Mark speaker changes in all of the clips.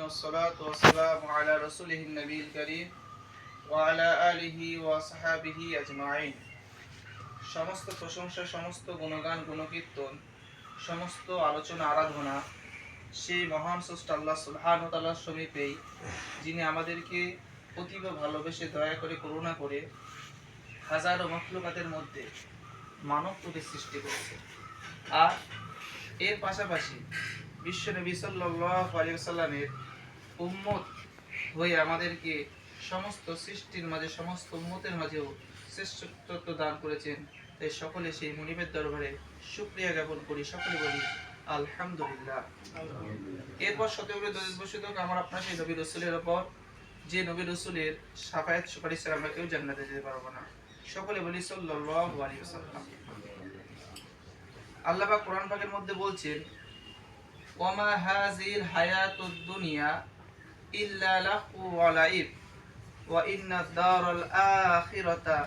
Speaker 1: والصلاة والسلام على رسوله النبي الكريم وعلى آله وصحبه أجمعين। সমস্ত প্রশংসা, সমস্ত গুণগান, গুণকীর্তন, সমস্ত আলোচনা, আরাধনা সেই মহান স্রষ্টা আল্লাহ সুবহানাহু ওয়া তাআলার সমীপেই, যিনি আমাদেরকে অতীব ভালোবেসে দয়া করে করুণা করে হাজারো মাখলুকাতের মধ্যে মানব রূপে সৃষ্টি করেছে। আর এর পাশাপাশি বিশ্বনবী সাল্লাল্লাহু আলাইহি ওয়াসাল্লামের উম্মত হয়ে আমাদেরকে সমস্ত সৃষ্টির মাঝে, সমস্ত উম্মতের মাঝেও শ্রেষ্ঠত্ব দান করেছেন। তাই সকলে সেই মুনিবের দরবারে শুকরিয়া জ্ঞাপন করি, সকলে বলি আলহামদুলিল্লাহ। এরপর শতগুলো দরুদ বর্ষিত আমার আপনার সেই নবী রাসূলের উপর, যে নবী রাসূলের শাফায়াত সুপারিশে আমরা কেউ জান্নাতে যেতে পারবো না। সকলে বলি সাল্লাল্লাহু আলাইহি ওয়াসাল্লাম। আল্লাহ পাক কোরআন পাকের মধ্যে বলছেন, ওয়ামা হাযিল হায়াতুদ দুনিয়া ইল্লা লাহু ওয়া লাইব ওয়া ইন্নাদ দারাল আখিরাতা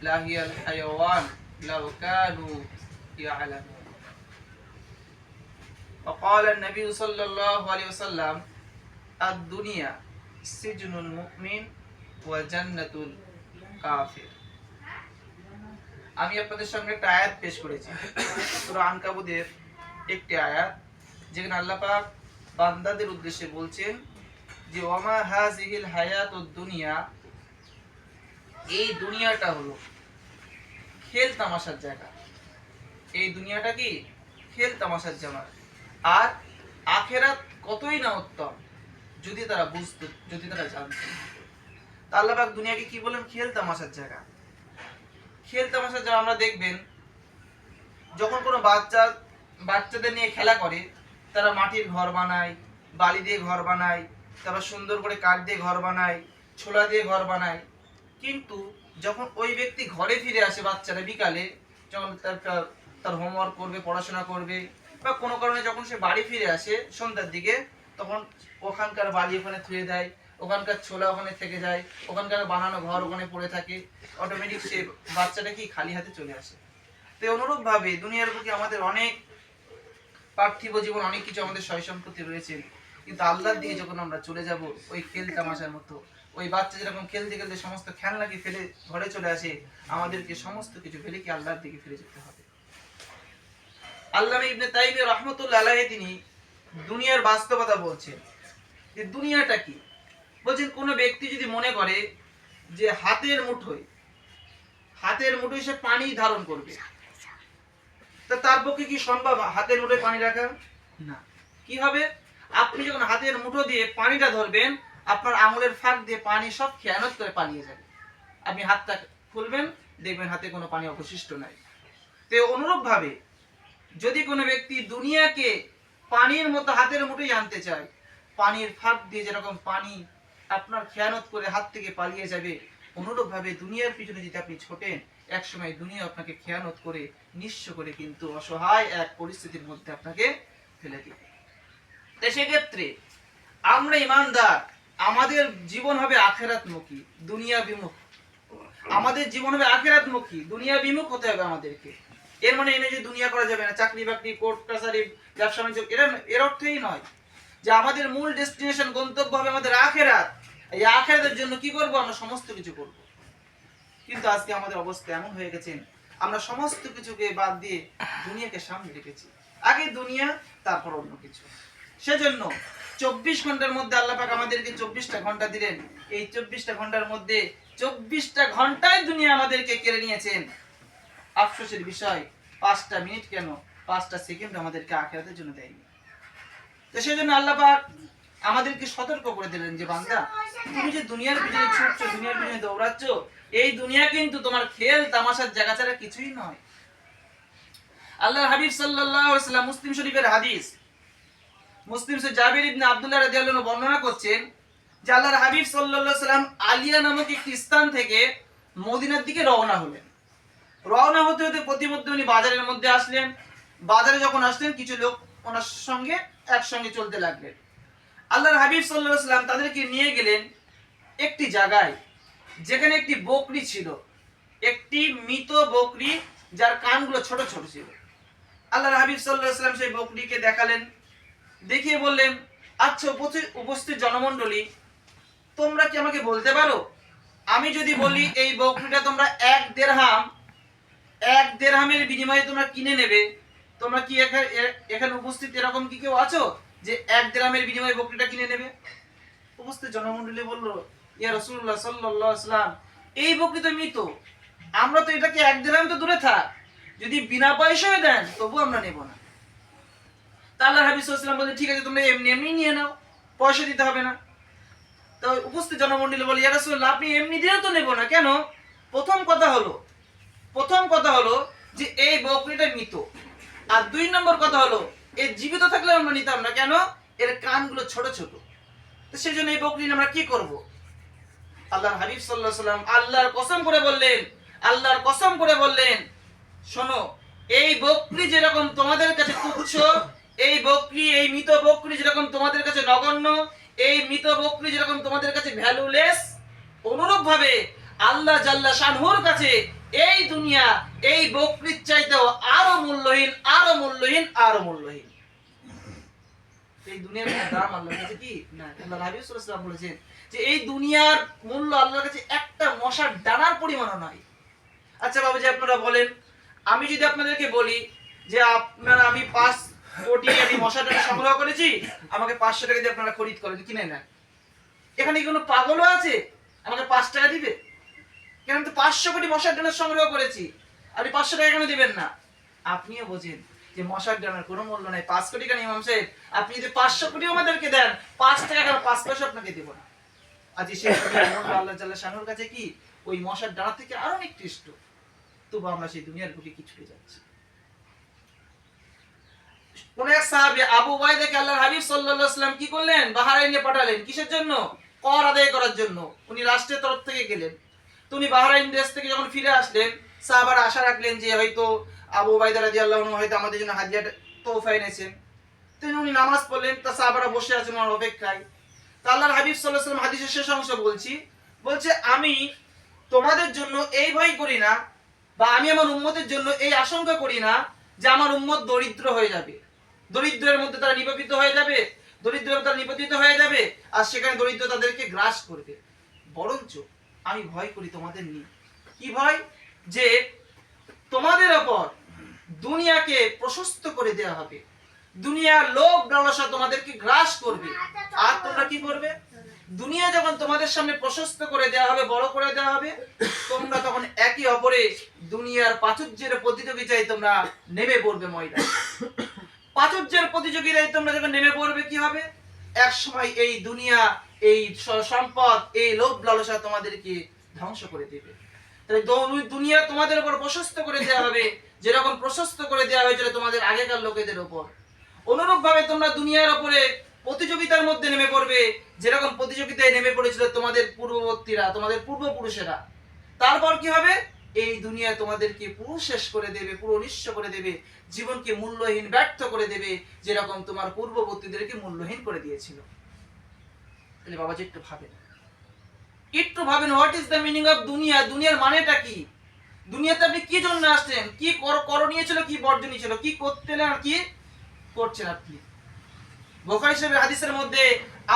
Speaker 1: লাহিয়াল হায়াওয়ান লাউ কানু ইয়ালামুন। وقال النبي صلى الله عليه وسلم الدنيا سجن المؤمن وجنة الكافر। আমি আপনাদের সঙ্গে একটা আয়াত পেশ করেছি, সূরা আনকাবুতের একটি আয়াত, যেখানে আল্লাহ পাক বান্দাদের উদ্দেশ্যে বলছেন যে ওয়ামা হাযিহিল হায়াতুদ দুনিয়া, এই দুনিয়াটা হলো খেল তামাশার জায়গা। এই দুনিয়াটা কি? খেল তামাশার জায়গা। আর আখিরাত কতই না উত্তম যদি তারা বুঝতো, যদি তারা জানতো। আল্লাহ পাক দুনিয়াকে কি বলেন? খেল তামাশার জায়গা। খেল তামাশার জায়গা। আমরা দেখবেন যখন কোনো বাচ্চাদের নিয়ে খেলা করে, তারা মাটির ঘর বানায়, বালি দিয়ে ঘর বানায়, তারা সুন্দর করে কাঠ দিয়ে ঘর বানায়, ছোলা দিয়ে ঘর বানায়। কিন্তু যখন ওই ব্যক্তি ঘরে ফিরে আসে, বাচ্চারা বিকালে যখন তার হোমওয়ার্ক করবে, পড়াশোনা করবে, বা কোনো কারণে যখন সে বাড়ি ফিরে আসে সন্ধ্যার দিকে, তখন ওখানকার বালি ওখানে থুয়ে দেয়, ওখানকার ছোলা ওখানে থেকে যায়, ওখানকার বানানো ঘর ওখানে পড়ে থাকে। অটোমেটিক সে বাচ্চাটা কি খালি হাতে চলে আসে। তো অনুরূপ ভাবে দুনিয়ার প্রতি আমাদের অনেক পার্থিব জীবন, অনেক কিছু আমাদের সয় সম্পত্তি রয়েছে, কিন্তু আল্লাহর দিকে যখন আমরা চলে যাব, ওই খেল তামাশার মতো, ওই বাচ্চা যেরকম খেলতে খেলতে সমস্ত খেলনাকে ফেলে ঘরে চলে আসে, আমাদেরকে সমস্ত কিছু ফেলে কি আল্লাহর দিকে ফিরে যেতে হবে। আল্লামা ইবনে তাইমিয়া রাহমাতুল্লাহ আলাইহি তিনি দুনিয়ার বাস্তবতা বলছেন যে দুনিয়াটা কি। বলছেন কোন ব্যক্তি যদি মনে করে যে হাতের মুঠোয় সে পানি ধারণ করবে, তা তার পক্ষে কি সম্ভব হাতের মুঠোয় পানি রাখা? না। কি হবে? আপনি যখন হাতের মুঠো দিয়ে পানিটা ধরবেন, আপনার আঙুলের ফাঁক দিয়ে পানি সব খেয়ানত করে পালিয়ে যাবে। আপনি হাতটা খুলবেন, দেখবেন হাতে কোনো পানি অবশিষ্ট নাই। তো অনুরূপ ভাবে যদি কোনো ব্যক্তি দুনিয়াকে পানির মতো হাতের মুঠোয় আনতে চায়, পানির ফাঁক দিয়ে যেরকম পানি আপনার খেয়ানত করে হাত থেকে পালিয়ে যাবে, অনুরূপ ভাবে দুনিয়ার পিছনে যদি আপনি ছোটেন, একসময় দুনিয়া আপনাকে খেয়ানত করে, নিঃস্ব করে, কিন্তু অসহায় এক পরিস্থিতির মধ্যে আপনাকে ফেলে দিবে। তাই সেক্ষেত্রে আমরা ইমানদার, আমাদের জীবন হবে আখিরাতমুখী, দুনিয়া বিমুখ। আমাদের জীবন হবে আখিরাতমুখী, দুনিয়া বিমুখ হতে হবে আমাদেরকে। এর মানে এই নয় যে দুনিয়া করা যাবে না, চাকরি বাকরি, কোর্ট কাছারি, ব্যবসা বাণিজ্য, এর অর্থই নয় যে আমাদের মূল ডেস্টিনেশন, গন্তব্য হবে আমাদের আখিরাত। এই আখিরাতের জন্য কি করব? আমরা সমস্ত কিছু করব। কিন্তু আজকে আমাদের অবস্থা এমন হয়ে গেছে, আমরা সমস্ত কিছুকে বাদ দিয়ে দুনিয়াকে সামনে রেখেছি। আগে দুনিয়া, তারপর অন্য কিছু। সেজন্য 24 ঘন্টার মধ্যে আল্লাহ পাক আমাদেরকে 24টা ঘন্টা দিলেন। এই 24টা ঘন্টার মধ্যে 24টা ঘন্টায় দুনিয়া আমাদেরকে কেড়ে নিয়েছেন। আফসোসের বিষয়, 5টা মিনিট কেন, 5টা সেকেন্ড আমাদেরকে আখিরাতের জন্য দেয়নি। তো সেজন্য আল্লাহ পাক আমাদেরকে সতর্ক করে দিলেন যে বান্দা, তুমি যে দুনিয়ার পিছনে ছুটছো, দুনিয়ার পিছনে দৌড়াচ্ছ, এই দুনিয়া কিন্তু তোমার খেল তামাশার জায়গা ছাড়া কিছুই নয়। আল্লাহর হাবিব সাল্লাল্লাহু আলাইহি ওয়াসাল্লাম, মুসলিম শরীফের হাদিস, মুসলিম সে জাবির ইবনে আব্দুল্লাহ রাদিয়াল্লাহু আনহু বর্ণনা করছেন যে আল্লাহর হাবিব সাল্লাল্লাহু আলাইহি ওয়াসাল্লাম আলিয়া নামক একটি স্থান থেকে মদিনার দিকে রওনা হলেন। রওনা হতে হতে প্রতিমধ্যে উনি বাজারের মধ্যে আসলেন। বাজারে যখন আসলেন, কিছু লোক ওনার সঙ্গে একসঙ্গে চলতে লাগলেন। আল্লাহর হাবিব সাল্লাল্লাহু আলাইহি ওয়াসাল্লাম তাদেরকে নিয়ে গেলেন একটি জায়গায়, যেখানে একটি বকরি ছিল, একটি মৃত বকরি, যার কানগুলো ছোট ছোট ছিল। আল্লাহর হাবিব সাল্লাল্লাহু আলাইহি ওয়াসাল্লাম সেই বকরিকে দেখালেন, দেখিয়ে বললেন আচ্ছা উপস্থিত জনমণ্ডলী, তোমরা কি আমাকে বলতে পারো, আমি যদি বলি এই বকরিটা তোমরা এক দেড়হামের বিনিময়ে তোমরা কিনে নেবে, তোমরা কি এখানে উপস্থিত এরকম কি কেউ আছো যে এক দেড়হামের বিনিময়ে বকরিটা কিনে নেবে? উপস্থিত জনমণ্ডলী বলল, ইয়া রাসূলুল্লাহ সাল্লাল্লাহু আলাইহি ওয়াসাল্লাম, এই বকরি তো মৃত, আমরা তো এটাকে এক দেড়হাম তো দূরে থাক, যদি বিনা পয়সায় দেন তবু আমরা নেব না। তা আল্লাহর হাবিব সাল্লাল্লাহু আলাইহি ওয়াসাল্লাম বলেন, ঠিক আছে তোমরা এমনি এমনি নিয়ে নাও, পয়সা দিতে হবে না। তো উপস্থিত জনমণ্ডলী বলে, ইয়া রাসূলুল্লাহ, আপনি এমনি দিলেও তো নেব না কেন? প্রথম কথা হলো যে এই বকরিটা মৃত, আর 2 নম্বর কথা হলো এই জীবিত থাকলে আমরা নিতাম না কেন? এর কানগুলো ছোট ছোট, তো সেজন্য এই বকরি আমরা কি করব? আল্লাহর হাবিব সাল্লাল্লাহু আলাইহি ওয়াসাল্লাম আল্লাহর কসম করে বললেন, শোনো, এই বকরি যেরকম তোমাদের কাছে তুচ্ছ, এই মৃত বকরি যেরকম তোমাদের কাছে নগণ্য, এই মৃত বকরি যেরকম তোমাদের কাছে ভ্যালুলেস, অনুরূপ ভাবে আল্লাহ জাল্লা শানহুর কাছে এই দুনিয়া এই বকরির চাইতেও আরো মূল্যহীন। এই দুনিয়ার দাম আল্লাহর কাছে কি না? আল্লাহ নবী সাল্লাল্লাহু আলাইহি ওয়াসাল্লাম বলেছেন যে এই দুনিয়ার মূল্য আল্লাহর কাছে একটা মশার দানার পরিমাণও নাই। আচ্ছা বাবুজি, আপনারা বলেন, আমি যদি আপনাদেরকে বলি যে আমি 5 কোটি আমি মশার দানা সংগ্রহ করেছি, আমাকে 500 টাকা দিয়ে আপনারা খরিদ করেন, কিনে নেন, এখানে কি কোনো পাগলও আছে আমাকে 5 টাকা দিবে? কেন? আমি তো 500 কোটি মশার দানা সংগ্রহ করেছি, আপনি 500 টাকা কেন দিবেন না? আপনিও বোঝেন যে মশার দানার কোনো মূল্য নাই। 5 কোটি কেন ইমাম সাহেব, আপনি যদি 500 কোটি আমাদেরকে দেন, 5 টাকা কেন 5 পয়সা আপনাকে দেব না। আজ সেই মূল্য আল্লাহ জাল্লা শানুর কাছে কি ওই মশার দানা থেকে আরো নিকৃষ্ট, তবু আমরা সেই দুনিয়ার বুকে কি ছুটে যাচ্ছি। কোন এক সাহাবী আবু উবাইদাকে আল্লাহর হাবিব সাল্লাল্লাহু আলাইহি ওয়াসাল্লাম কি করলেন? বাহরাইনে পাঠালেন। কিসের জন্য? কর আদায় করার জন্য। উনি রাষ্ট্রের তরফ থেকে গেলেন। তো উনি বাহরাইন দেশ থেকে যখন ফিরে আসলেন, সাহাবারা আশা রাখলেন যে হয়তো আবু উবাইদা রাদিয়াল্লাহু আনহু হয়তো আমাদের জন্য হাদিয়া তোহফা এনেছেন। তো উনি নামাজ পড়লেন, তা সাহাবারা বসে আছেন ওনার অপেক্ষায়। তা আল্লাহর হাবিব সাল্লাল্লাহু আলাইহি ওয়াসাল্লাম হাদিসের শেষ অংশ বলছে আমি তোমাদের জন্য এই ভয় করি না, বা আমি আমার উম্মতের জন্য এই আশঙ্কা করি না যে আমার উম্মত দরিদ্র হয়ে যাবে, দরিদ্রের মধ্যে তারা নিপতিত হয়ে যাবে, আর সেখানে দরিদ্র তাদেরকে গ্রাস করবে। বরঞ্চ আমি ভয় করি তোমাদের নিয়ে। কি ভয়? যে তোমাদের উপর দুনিয়াকে প্রশস্ত করে দেওয়া হবে, দুনিয়ার লোভ লালসা তোমাদেরকে গ্রাস করবে, আর তোমরা কি করবে? দুনিয়া যখন তোমাদের সামনে প্রশস্ত করে দেওয়া হবে, বড় করে দেওয়া হবে, তোমরা তখন একে অপরে দুনিয়ার প্রাচুর্যের প্রতিযোগিতায় তোমরা নেমে পড়বে। প্রাচুর্যের প্রতিযোগিতায় তোমরা যখন নেমে পড়বে, কি হবে? এক সময় এই দুনিয়া, এই সম্পদ, এই লোভ লালসা তোমাদেরকে ধ্বংস করে দেবে। তাই দুনিয়া তোমাদের উপর প্রশস্ত করে দেওয়া হবে, যেরকম প্রশস্ত করে দেওয়া হয়েছিল তোমাদের আগেকার লোকেদের উপর। অনুরূপ ভাবে তোমরা দুনিয়ার উপরে প্রতিযোগিতার মধ্যে নেমে পড়বে, যেরকম প্রতিযোগিতায় নেমে পড়েছিল তোমাদের পূর্ববর্তীরা, তোমাদের পূর্বপুরুষেরা। তারপর কি হবে? এই দুনিয়া তোমাদেরকে পুরো শেষ করে দেবে, পুরো নিঃস্ব করে দেবে, জীবনকে মূল্যহীন, ব্যর্থ করে দেবে, যেরকম তোমার পূর্ববর্তীদেরকে মূল্যহীন করে দিয়েছিল। তাহলে বাবাজি একটু ভাবেন, what is the meaning of দুনিয়া? দুনিয়ার মানেটা কি? দুনিয়াতে আপনি কি জন্য আসছেন? কি করণীয় ছিল, কি বর্জনীয় ছিল, কি করতেন আর কি করছেন আপনি? বুখারী শরীফের হাদিসের মধ্যে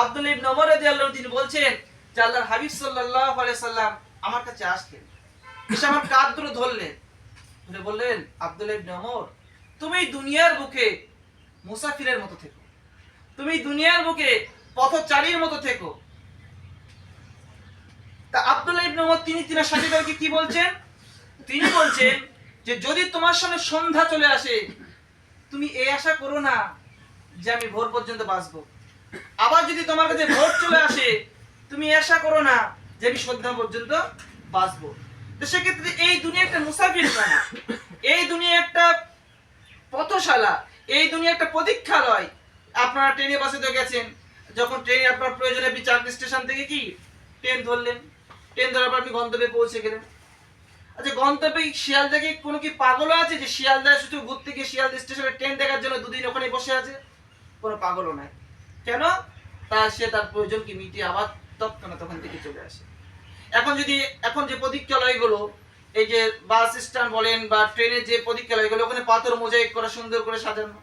Speaker 1: আব্দুল্লাহ ইবনে ওমর রাদিয়াল্লাহু আনহু তিনি বলছেন যে আল্লাহর হাবিব সাল্লাল্লাহু আলাইহি সাল্লাম আমার কাছে আসলেন, এসে আমার কাঁধ ধরে ধরলেন, ধরে বললেন, আব্দুল্লাহ ইবনে ওমর, তুমি দুনিয়ার বুকে মুসাফিরের মতো থেকো, তুমি দুনিয়ার বুকে পথচারীর মতো থেকো। তা আব্দুল্লাহ ইবনে ওমর তিনি তিনার সাথীদেরকে কি বলছেন? তিনি বলছেন যে যদি তোমার সামনে সন্ধ্যা চলে আসে, তুমি এই আশা করো না যে আমি ভোর পর্যন্ত বাঁচবো। আবার যদি তোমার কাছে ভোর চলে আসে, তুমি আশা করো না যে আমি সন্ধ্যা পর্যন্ত বাঁচবো। তো সেক্ষেত্রে এই দুনিয়া একটা মুসাফিরখানা, এই দুনিয়া একটা পথশালা, এই দুনিয়া একটা প্রতীক্ষালয়। আপনারা ট্রেনে বাসে তো গেছেন, যখন ট্রেনে আপনার প্রয়োজনে আপনি চাকরি স্টেশন থেকে কি ট্রেন ধরলেন, ট্রেন ধরার পর আপনি গন্তব্যে পৌঁছে গেলেন। আচ্ছা, গন্তব্যে শিয়ালদা কি কোনো কি পাগলও আছে যে শিয়ালদা শুধু ঘুরতে গিয়ে শিয়ালদা স্টেশনে ট্রেন দেখার জন্য দুদিন ওখানে বসে আছে? কোনো পাগলও নাই। কেন? সে তার প্রয়োজন কি মিটিয়ে আবার তৎক্ষণাৎ তখন থেকে চলে আসে। এখন যে প্রতীক্ষালয়গুলো, এই যে বাস স্ট্যান্ড বলেন বা ট্রেনের যে প্রতীক্ষালয়গুলো, ওখানে পাথর মোজাইক করা, সুন্দর করে সাজানো।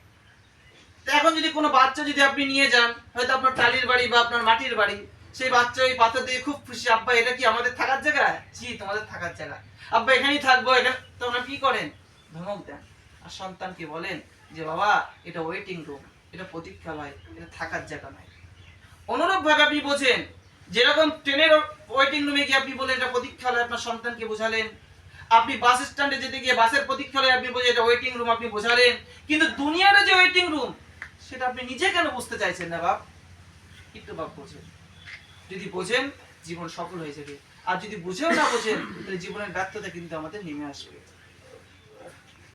Speaker 1: তো এখন যদি কোনো বাচ্চা যদি আপনি নিয়ে যান, হয়তো আপনার টালির বাড়ি বা আপনার মাটির বাড়ি, সেই বাচ্চা ওই পাথর দিয়ে খুব খুশি, আব্বা এটা কি আমাদের থাকার জায়গা? জি তোমাদের থাকার জায়গা, আব্বা এখানেই থাকবো। এখানে তখন আপনি কি করেন? ধমক দেন। আর সন্তানকে বলেন যে বাবা এটা ওয়েটিং রুম, এটা প্রতীক্ষালয়, এটা থাকার জায়গা নয়। অনুরূপ ভাবে আপনি বোঝেন, যেরকম ট্রেনের ওয়েটিং রুমে গিয়ে আপনি বলেন এটা প্রতীক্ষালয়, আপনার সন্তানকে বোঝালেন। আপনি বাস স্ট্যান্ডে যেতে গিয়ে বাসের প্রতীক্ষালয় আপনি বোঝেন এটা ওয়েটিং রুম, আপনি বোঝালেন। কিন্তু দুনিয়াটা যে ওয়েটিং রুম সেটা আপনি নিজে কেন বুঝতে চাইছেন না বাপ? একটু বাপ বোঝেন। যদি বোঝেন জীবন সফল হয়ে যাবে, আর যদি বুঝেও না বোঝেন তাহলে জীবনের ব্যর্থতা কিন্তু আমাদের নেমে আসবে।